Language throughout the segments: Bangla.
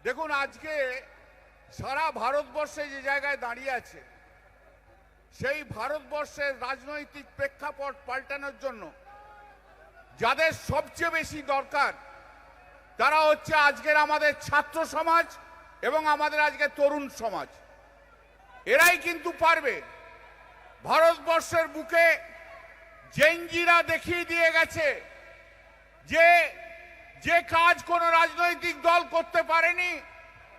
দেখুন, আজকে সারা ভারতবর্ষে যে জায়গায় দাঁড়িয়ে আছে, সেই ভারতবর্ষের রাজনৈতিক প্রেক্ষাপট পাল্টানোর জন্য যাদের সবচেয়ে বেশি দরকার তারা হচ্ছে আজকের আমাদের ছাত্র সমাজ এবং আমাদের আজকে তরুণ সমাজ। এরাই কিন্তু পারবে। ভারতবর্ষের বুকে জেনজিরা দেখিয়ে দিয়ে গেছে যে যে কাজ কোনো রাজনৈতিক দল করতে পারেনি,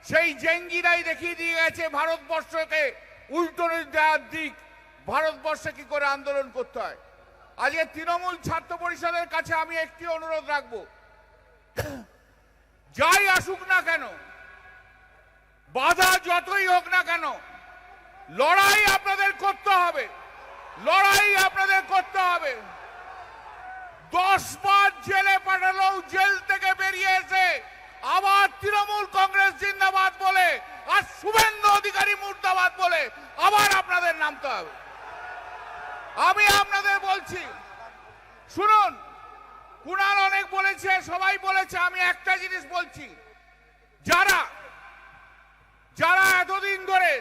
সেই জেনজিরাই দেখিয়ে দিয়ে গেছে ভারতবর্ষকে উল্টো দেওয়ার দিক, ভারতবর্ষে কি করে আন্দোলন করতে হয়। আজকে তৃণমূল ছাত্র পরিষদের কাছে আমি একটি অনুরোধ রাখব, যাই আসুক না কেন, বাধা যতই হোক না কেন, লড়াই আপনাদের করতে হবে, লড়াই আপনাদের করতে হবে। 10 বার জেলে পাঠালেও জেল থেকে বেরিয়ে এসে আবার তৃণমূল কংগ্রেস জিন্দাবাদ বলে আর শুভেন্দু অধিকারী মুর্দাবাদ বলে আবার আপনাদের নামতে হবে। আমি আপনাদের বলছি, শুনুন, কুণাল অনেক বলেছে, সবাই বলেছে, আমি একটা জিনিস বলছি, যারা যারা এতদিন ধরে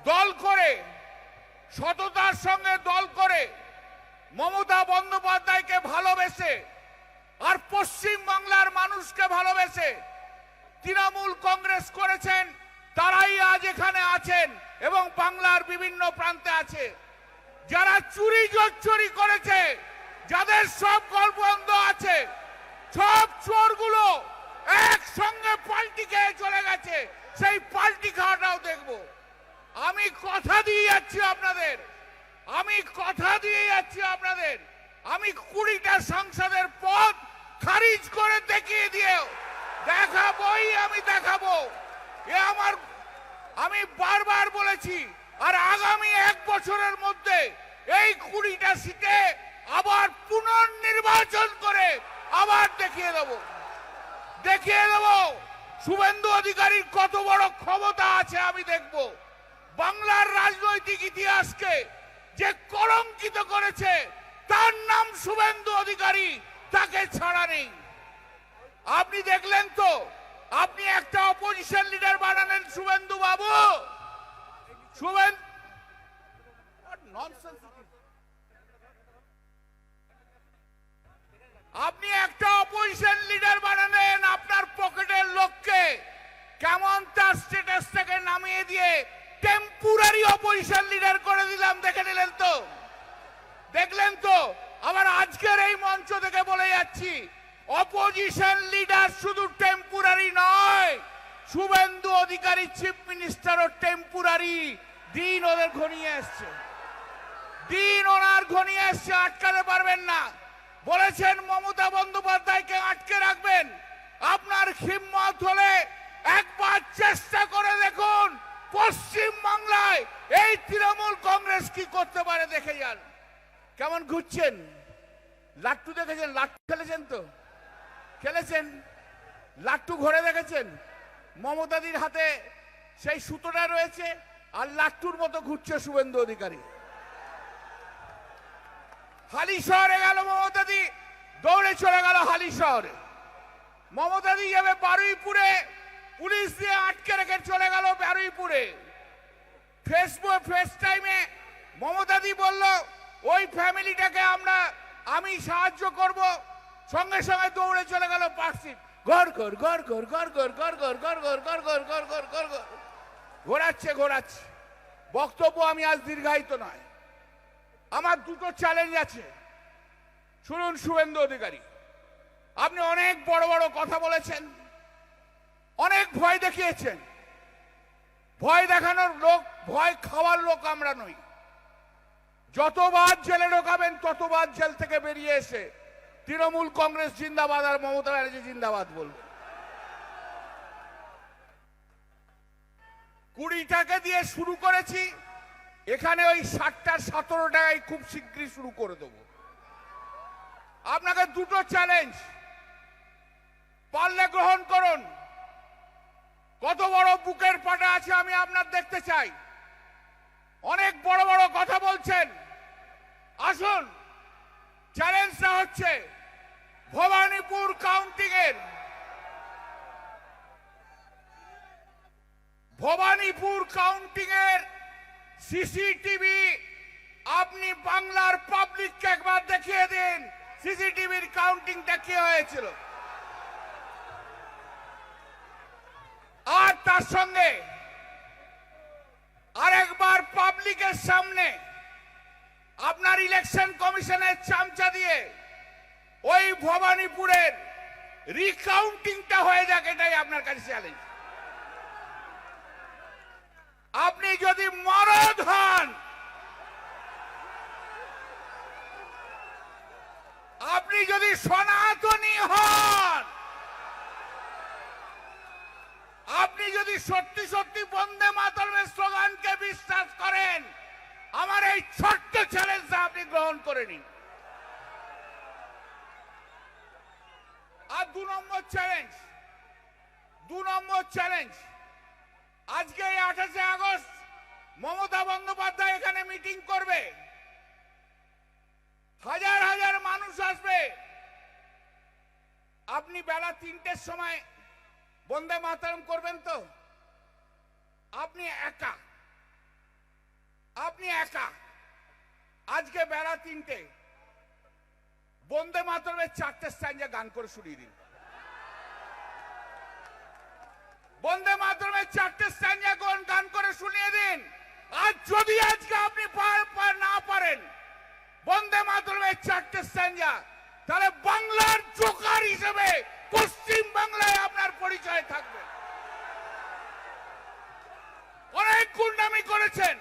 দল করে, সততার সঙ্গে দল করে মমতা বন্দ্যোপাধ্যায়কে ভালোবেসে আর পশ্চিম বাংলার মানুষকে ভালোবেসে তৃণমূল কংগ্রেস করেছেন, তারাই আজ এখানে আছেন এবং বাংলার বিভিন্ন প্রান্তে আছে। যারা চুরি জোচ্চুরি করেছে, যাদের সব গল্পবন্ধ আছে, সব চোরগুলো একসঙ্গে পাল্টি খেয়ে চলে গেছে, সেই পাল্টি খাওয়াটাও দেখব। আমি কথা দিয়ে যাচ্ছি আপনাদের, আমি কথা দিয়ে যাচ্ছি আপনাদের, আমি 20টা সংসদের পদ খারিজ করে দেখিয়ে দিয়েও দেখাবোই, আমি দেখাবো। এ আমার, আমি বারবার বলেছি, আর আগামী 1 বছরের মধ্যে এই 20টা সিটে আবার পুনর্নির্বাচন করে আবার দেখিয়ে দেবো, দেখিয়ে দেবো শুভেন্দু অধিকারীর কত বড় ক্ষমতা আছে। আমি দেখব বাংলার রাজনৈতিক ইতিহাসকে যে কলঙ্কিত করেছে তার নাম শুভেন্দু অধিকারী, তাকে ছাড়া নেই। আপনি দেখলেন তো, আপনি একটা অপোজিশন লিডার বানালেন শুভেন্দু বাবু, আপনি একটা অপোজিশন লিডার বানালেন, আপনার পকেটের লোককে কেমন তার স্ট্যাটাস থেকে নামিয়ে দিয়ে টেম্পোরারি অপোজিশন লিডার করে দিলাম, দেখে নিলেন তো, দেখলেন তো। আবার আজকের এই মঞ্চ থেকে বলে যাচ্ছি, অপোজিশন লিডার শুধু টেম্পোরারি নয়, শুভেন্দু অধিকারী চিফ মিনিস্টারও টেম্পোরারি। দিন ওদের ঘনিয়ে এসছে, দিন ওনার ঘনিয়ে এসছে, আটকাতে পারবেন না। বলেছেন মমতা বন্দ্যোপাধ্যায়কে আটকে রাখবেন, আপনার হিম্মত হলে একবার চেষ্টা করে দেখুন পশ্চিম বাংলায় এই তৃণমূল কংগ্রেস কি করতে পারে, দেখে যান। কেমন ঘুরছেন, লাট্টু দেখেছেন, লাট্টু খেলেছেন তো, খেলেছেন, লাট্টু ঘরে দেখেছেন, মমতাদির হাতে সেই সুতোটা রয়েছে আর লাট্টুর মতো ঘুরছে শুভেন্দু অধিকারী। হালি শহরে গেল মমতাদি, দৌড়ে চলে গেল হালি শহরে। মমতাদি যাবে বারুইপুরে, পুলিশ দিয়ে আটকে রেখে চলে গেল বারুইপুরে। ফেসবুক ফেস টাইমে মমতাদি বলল ওই ফ্যামিলিটাকে আমি সাহায্য করব, সঙ্গে সঙ্গে দৌড়ে চলে গেল পার্কশিট। ঘর ঘর ঘর ঘর ঘর ঘর ঘর ঘর ঘর ঘর ঘর ঘর ঘর ঘর ঘর ঘর ঘোরাচ্ছে ঘোরাচ্ছে। বক্তব্য আমি আজ দীর্ঘায়িত নয়, আমার দুটো চ্যালেঞ্জ আছে। শুনুন শুভেন্দু অধিকারী, আপনি অনেক বড় বড় কথা বলেছেন, অনেক ভয় দেখিয়েছেন। ভয় দেখানোর লোক, ভয় খাওয়ার লোক আমরা নই। যতবার জেলে ঢোকাবেন ততবার জেল থেকে বেরিয়ে এসে তৃণমূল কংগ্রেস জিন্দাবাদ আর মমতা ব্যানার্জি জিন্দাবাদ বলবেন। 20 টাকা দিয়ে শুরু করেছি, এখানে ওই 60-17 টাকায় খুব শীঘ্রই শুরু করে দেবো। আপনাকে দুটো চ্যালেঞ্জ, পারলে গ্রহণ করুন। কত বড় বুকের পাটা আছে আমি আপনার দেখতে চাই। অনেক বড় বড় কথা বলছেন, আসুন। চ্যালেঞ্জটা হচ্ছে ভবানীপুর কাউন্টিং এর ভবানীপুর কাউন্টিং এর সিসিটিভি আপনি বাংলার পাবলিককে একবার দেখিয়ে দিন। সিসিটিভির কাউন্টিংটা কি হয়েছিল। আর তার সঙ্গে আরেকবার পাবলিকের সামনে আপনার ইলেকশন কমিশনের চামচা দিয়ে ওই ভবানীপুরের রিকাউন্টিংটা হয়ে যাক, এটাই আপনার কাছে চ্যালেঞ্জ। আপনি যদি মরদ হন, আপনি যদি সনাতনী হন, আপনি যদি সত্যি সত্যি বন্দে মাতরমের স্লোগানকে বিশ্বাস করেন, আমার এই ছোট্ট চ্যালেঞ্জটা আপনি গ্রহণ করে নিন। আর দু নম্বর চ্যালেঞ্জ, আজকে এই 28শে আগস্ট মমতা বন্দ্যোপাধ্যায় এখানে মিটিং করবে, হাজার হাজার মানুষ আসবে। আপনি বেলা 3টের সময় বন্দে মাতরম করবেন তো? আপনি একা আজকে বেলা 3টে বন্দে মাতরমের 4টে স্ট্যান্জা গান করে শুনিয়ে দিন। বন্দে মাতরমের 4টে স্ট্যান্জা গান করে শুনিয়ে দিন। আর যদি আজকে আপনি না পারেন বন্দে মাতরমের 4টে স্ট্যান্জা, তাহলে বাংলার জোকার হিসেবে পশ্চিম বাংলায় আপনার পরিচয় থাকবে। অনেক গুন্ডামি করেছেন,